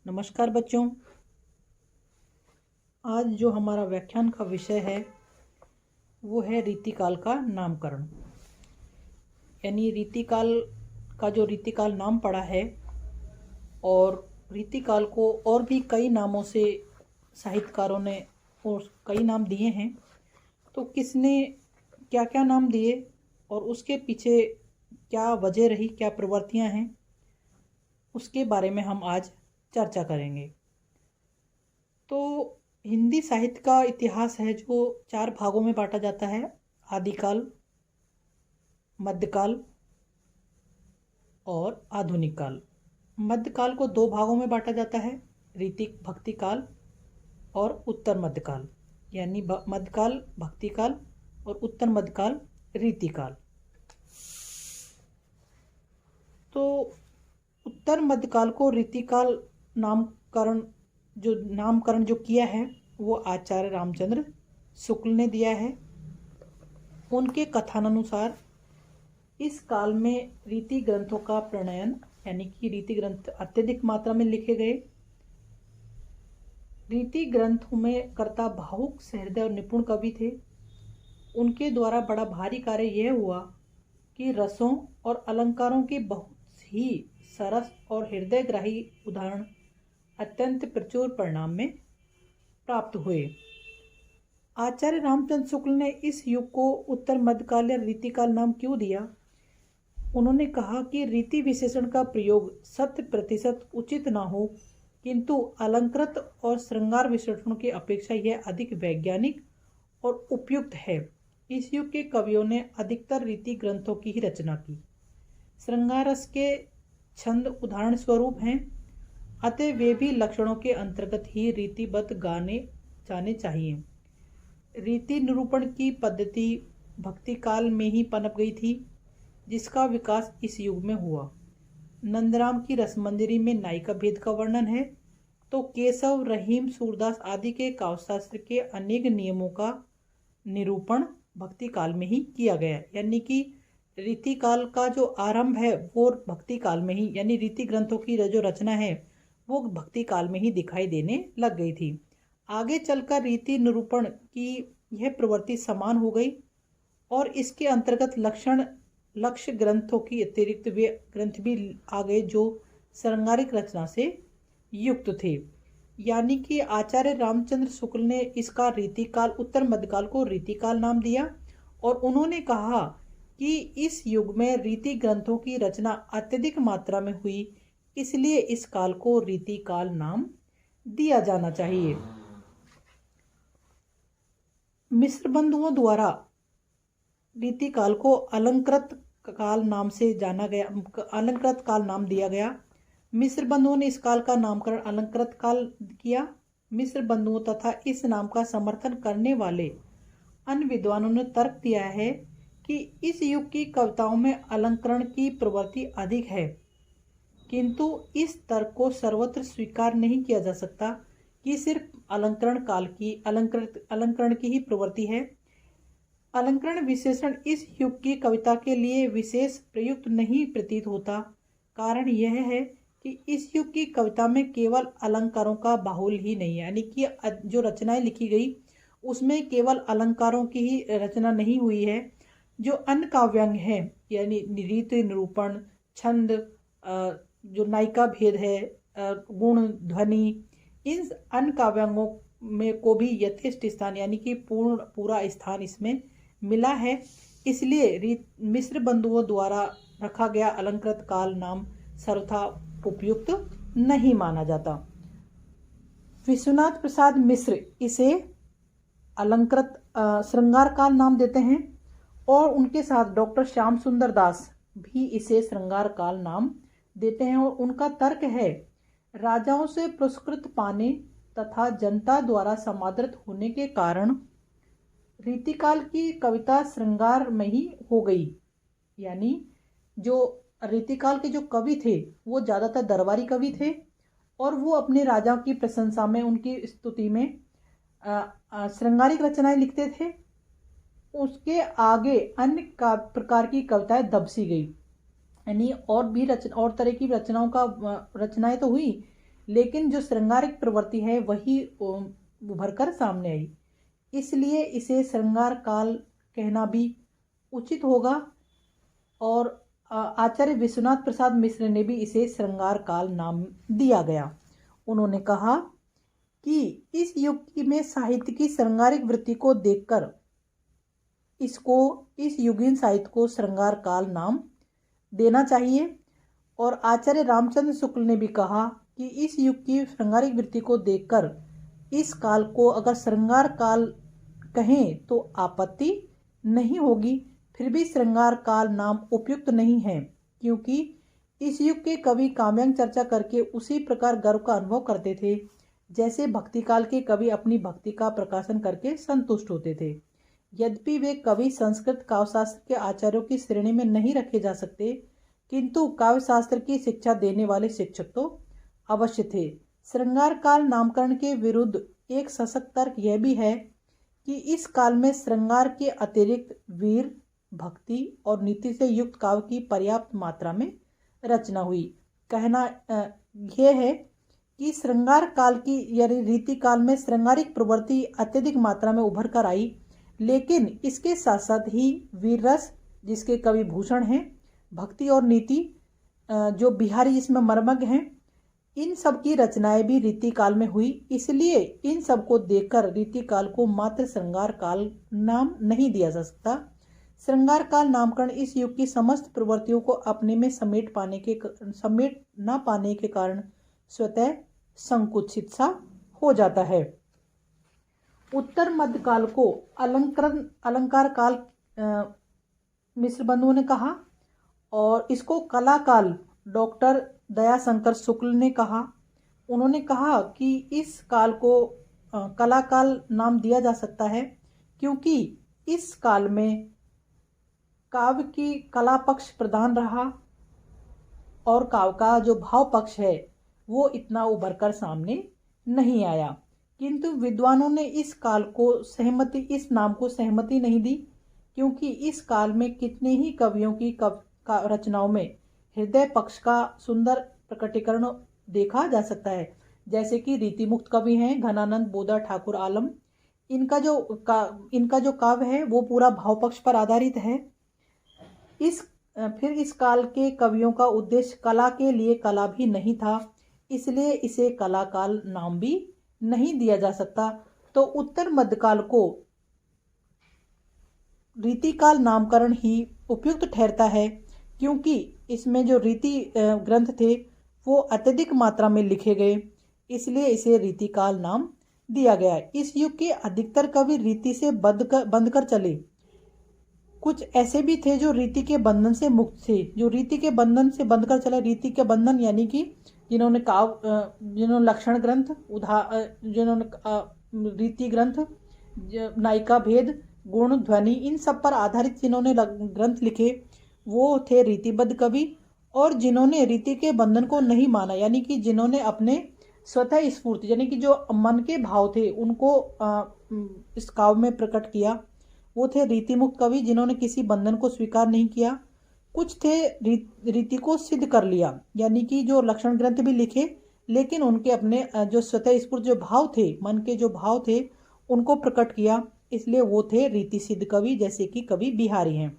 नमस्कार बच्चों। आज जो हमारा व्याख्यान का विषय है वो है रीतिकाल का नामकरण। यानी रीतिकाल का जो रीतिकाल नाम पड़ा है, और रीतिकाल को और भी कई नामों से साहित्यकारों ने और कई नाम दिए हैं। तो किसने क्या क्या नाम दिए और उसके पीछे क्या वजह रही, क्या प्रवृत्तियां हैं, उसके बारे में हम आज चर्चा करेंगे। तो हिंदी साहित्य का इतिहास है जो 4 भागों में बांटा जाता है: आदिकाल, मध्यकाल और आधुनिक काल। मध्यकाल को 2 भागों में बांटा जाता है: रीतिक भक्ति काल और उत्तर मध्यकाल। यानी मध्यकाल भक्ति काल और उत्तर मध्यकाल रीतिकाल। तो उत्तर मध्यकाल को रीतिकाल नामकरण जो किया है वो आचार्य रामचंद्र शुक्ल ने दिया है। उनके कथनानुसार इस काल में रीति ग्रंथों का प्रणयन, यानी कि रीति ग्रंथ अत्यधिक मात्रा में लिखे गए। रीति ग्रंथों में कर्ता भावुक, सहृदय और निपुण कवि थे। उनके द्वारा बड़ा भारी कार्य यह हुआ कि रसों और अलंकारों के बहुत ही सरस और हृदयग्राही उदाहरण अत्यंत प्रचुर परिणाम में प्राप्त हुए। आचार्य रामचंद्र शुक्ल ने इस युग को उत्तर मध्यकाल या रीतिकाल नाम क्यों दिया? उन्होंने कहा कि रीति विशेषण का प्रयोग 100% उचित ना हो, किंतु अलंकृत और श्रृंगार विशेषणों की अपेक्षा यह अधिक वैज्ञानिक और उपयुक्त है। इस युग के कवियों ने अधिकतर रीति ग्रंथों की ही रचना की। श्रृंगार रस के छंद उदाहरण स्वरूप हैं, अतः वे भी लक्षणों के अंतर्गत ही रीतिबद्ध गाने जाने चाहिए। रीति निरूपण की पद्धति भक्ति काल में ही पनप गई थी, जिसका विकास इस युग में हुआ। नंदराम की रसमंजरी में नायिका भेद का वर्णन है, तो केशव, रहीम, सूरदास आदि के काव्यशास्त्र के अनेक नियमों का निरूपण भक्ति काल में ही किया गया। यानी कि रीति काल का जो आरंभ है वो भक्ति काल में ही, यानी रीति ग्रंथों की जो रचना है वो भक्ति काल में ही दिखाई देने लग गई थी। आगे चलकर रीति निरूपण की यह प्रवृत्ति समान हो गई और इसके अंतर्गत लक्ष्य ग्रंथों की अतिरिक्त वे ग्रंथ भी आ गए जो श्रृंगारिक रचना से युक्त थे। यानी कि आचार्य रामचंद्र शुक्ल ने इसका रीतिकाल, उत्तर मध्यकाल को रीतिकाल नाम दिया, और उन्होंने कहा कि इस युग में रीति ग्रंथों की रचना अत्यधिक मात्रा में हुई, इसलिए इस काल को रीतिकाल नाम दिया जाना चाहिए। मिस्र बंधुओं द्वारा रीतिकाल को अलंकृत काल नाम दिया गया। मिस्र बंधुओं ने इस काल का नामकरण अलंकृत काल किया। मिस्र बंधुओं तथा इस नाम का समर्थन करने वाले अन्य विद्वानों ने तर्क दिया है कि इस युग की कविताओं में अलंकरण की प्रवृत्ति अधिक है, किंतु इस तर्क को सर्वत्र स्वीकार नहीं किया जा सकता कि सिर्फ अलंकरण की ही प्रवृत्ति है। अलंकरण विशेषण इस युग की कविता के लिए विशेष प्रयुक्त नहीं प्रतीत होता। कारण यह है कि इस युग की कविता में केवल अलंकारों का बाहुल्य ही नहीं है, यानी कि जो रचनाएं लिखी गई उसमें केवल अलंकारों की ही रचना नहीं हुई है। जो अन्य काव्यांग है, यानी रीति निरूपण, छंद, जो नायिका भेद है, गुण, ध्वनि, इन अन्य काव्यांगों में को भी यथेष्ट स्थान, यानी कि पूरा स्थान इसमें मिला है। इसलिए मिस्र बंधुओं द्वारा रखा गया अलंकृत काल नाम सर्वथा उपयुक्त नहीं माना जाता। विश्वनाथ प्रसाद मिश्र इसे अलंकृत श्रृंगार काल नाम देते हैं, और उनके साथ डॉक्टर श्याम सुंदर दास भी इसे श्रृंगार काल नाम देते हैं। और उनका तर्क है, राजाओं से पुरस्कृत पाने तथा जनता द्वारा समादृत होने के कारण रीतिकाल की कविता श्रृंगार में ही हो गई। यानी जो रीतिकाल के जो कवि थे वो ज़्यादातर दरबारी कवि थे, और वो अपने राजाओं की प्रशंसा में, उनकी स्तुति में श्रृंगारिक रचनाएं लिखते थे। उसके आगे अन्य प्रकार की कविताएं दबसी गई। यानी और तरह की रचनाएं तो हुई, लेकिन जो श्रृंगारिक प्रवृत्ति है वही उभर कर सामने आई। इसलिए इसे श्रृंगार काल कहना भी उचित होगा। और आचार्य विश्वनाथ प्रसाद मिश्र ने भी इसे श्रृंगार काल नाम दिया गया। उन्होंने कहा कि इस युग में साहित्य की श्रृंगारिक वृत्ति को देखकर इस युगीन साहित्य को श्रृंगार काल नाम देना चाहिए। और आचार्य रामचंद्र शुक्ल ने भी कहा कि इस युग की श्रृंगारिक वृत्ति को देखकर इस काल को अगर श्रृंगार काल कहें तो आपत्ति नहीं होगी। फिर भी श्रृंगार काल नाम उपयुक्त नहीं है, क्योंकि इस युग के कवि काव्यांग चर्चा करके उसी प्रकार गर्व का अनुभव करते थे जैसे भक्ति काल के कवि अपनी भक्ति का प्रकाशन करके संतुष्ट होते थे। यद्यपि वे कवि संस्कृत काव्यशास्त्र के आचार्यों की श्रेणी में नहीं रखे जा सकते, किंतु काव्यशास्त्र की शिक्षा देने वाले शिक्षक तो अवश्य थे। श्रृंगार काल नामकरण के विरुद्ध एक सशक्त तर्क यह भी है कि इस काल में श्रृंगार के अतिरिक्त वीर, भक्ति और नीति से युक्त काव्य की पर्याप्त मात्रा में रचना हुई। कहना यह है कि श्रृंगार काल की यानी रीति काल में श्रृंगारिक प्रवृत्ति अत्यधिक मात्रा में उभर कर आई, लेकिन इसके साथ साथ ही वीर रस जिसके कवि भूषण हैं, भक्ति और नीति जो बिहारी जिसमें मर्मज्ञ हैं, इन सब की रचनाएं भी रीति काल में हुई। इसलिए इन सब को देखकर रीति काल को मात्र श्रृंगार काल नाम नहीं दिया जा सकता। श्रृंगार काल नामकरण इस युग की समस्त प्रवृत्तियों को अपने में समेट न पाने के कारण स्वतः संकुचित सा हो जाता है। उत्तर मध्य काल को अलंकार काल मिश्र बंधुओं ने कहा और इसको कला काल डॉक्टर दयाशंकर शुक्ल ने कहा। उन्होंने कहा कि इस काल को कला काल नाम दिया जा सकता है क्योंकि इस काल में काव्य की कला पक्ष प्रधान रहा और काव्य का जो भाव पक्ष है वो इतना उभर कर सामने नहीं आया। किंतु विद्वानों ने इस नाम को सहमति नहीं दी, क्योंकि इस काल में कितने ही कवियों की रचनाओं में हृदय पक्ष का सुंदर प्रकटीकरण देखा जा सकता है। जैसे कि रीतिमुक्त कवि हैं घनानंद, बोधा, ठाकुर आलम। इनका जो काव्य है वो पूरा भाव पक्ष पर आधारित है। फिर इस काल के कवियों का उद्देश्य कला के लिए कला भी नहीं था, इसलिए इसे कला काल नाम भी नहीं दिया जा सकता। तो उत्तर मध्यकाल को रीतिकाल नामकरण ही उपयुक्त ठहरता है, क्योंकि इसमें जो रीति ग्रंथ थे वो अत्यधिक मात्रा में लिखे गए, इसलिए इसे रीतिकाल नाम दिया गया। इस युग के अधिकतर कवि रीति से बंध कर चले। कुछ ऐसे भी थे जो रीति के बंधन से मुक्त थे, जो रीति के बंधन से बंध कर चले। रीति के बंधन यानी कि जिन्होंने लक्षण ग्रंथ, जिन्होंने रीति ग्रंथ, नायिका भेद, गुण, ध्वनि, इन सब पर आधारित जिन्होंने ग्रंथ लिखे वो थे रीतिबद्ध कवि। और जिन्होंने रीति के बंधन को नहीं माना, यानी कि जिन्होंने अपने स्वतः स्फूर्ति यानी कि जो मन के भाव थे उनको इस काव्य में प्रकट किया, वो थे रीतिमुक्त कवि जिन्होंने किसी बंधन को स्वीकार नहीं किया। कुछ थे रीति को सिद्ध कर लिया, यानी कि जो लक्षण ग्रंथ भी लिखे लेकिन उनके अपने जो स्वतः स्फूर्त जो भाव थे, मन के जो भाव थे उनको प्रकट किया, इसलिए वो थे रीति सिद्ध कवि, जैसे कि कवि बिहारी हैं।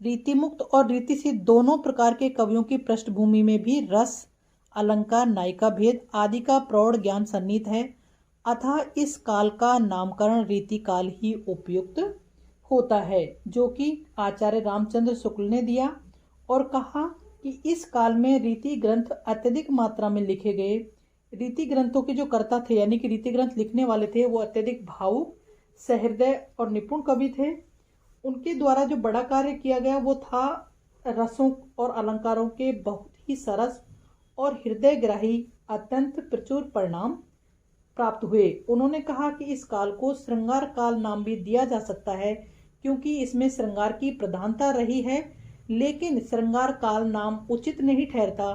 रीतिमुक्त और रीति सिद्ध दोनों प्रकार के कवियों की पृष्ठभूमि में भी रस, अलंकार, नायिका भेद आदि का प्रौढ़ ज्ञान सन्निहित है। अतः इस काल का नामकरण रीति काल ही उपयुक्त होता है, जो कि आचार्य रामचंद्र शुक्ल ने दिया और कहा कि इस काल में रीति ग्रंथ अत्यधिक मात्रा में लिखे गए। रीति ग्रंथों के जो कर्ता थे यानी कि रीति ग्रंथ लिखने वाले थे वो अत्यधिक भावुक, सहृदय और निपुण कवि थे। उनके द्वारा जो बड़ा कार्य किया गया वो था रसों और अलंकारों के बहुत ही सरस और हृदयग्राही अत्यंत प्रचुर परिणाम प्राप्त हुए। उन्होंने कहा कि इस काल को श्रृंगार काल नाम भी दिया जा सकता है क्योंकि इसमें श्रृंगार की प्रधानता रही है, लेकिन श्रृंगार काल नाम उचित नहीं ठहरता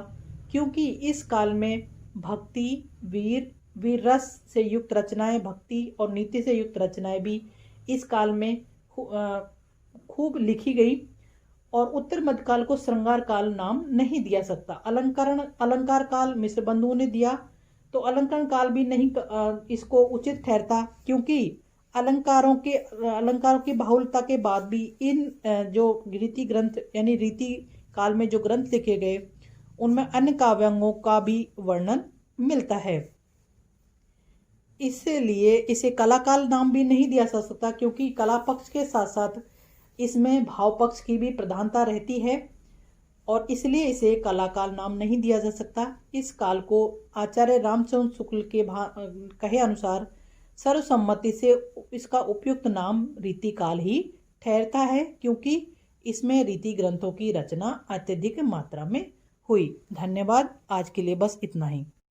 क्योंकि इस काल में भक्ति, वीर रस से युक्त रचनाएं, भक्ति और नीति से युक्त रचनाएं भी इस काल में खूब लिखी गई और उत्तर मध्यकाल को श्रृंगार काल नाम नहीं दिया सकता। अलंकार काल मिश्र बंधुओं ने दिया, तो अलंकरण काल भी नहीं इसको उचित ठहरता, क्योंकि अलंकारों की बाहुलता के बाद भी इन जो रीति ग्रंथ यानी रीति काल में जो ग्रंथ लिखे गए उनमें अन्य काव्यांगों का भी वर्णन मिलता है। इसलिए इसे कला काल नाम भी नहीं दिया जा सकता, क्योंकि कला पक्ष के साथ साथ इसमें भाव पक्ष की भी प्रधानता रहती है, और इसलिए इसे कला काल नाम नहीं दिया जा सकता। इस काल को आचार्य रामचंद्र शुक्ल के कहे अनुसार सर्वसम्मति से इसका उपयुक्त नाम रीति काल ही ठहरता है, क्योंकि इसमें रीति ग्रंथों की रचना अत्यधिक मात्रा में हुई। धन्यवाद। आज के लिए बस इतना ही।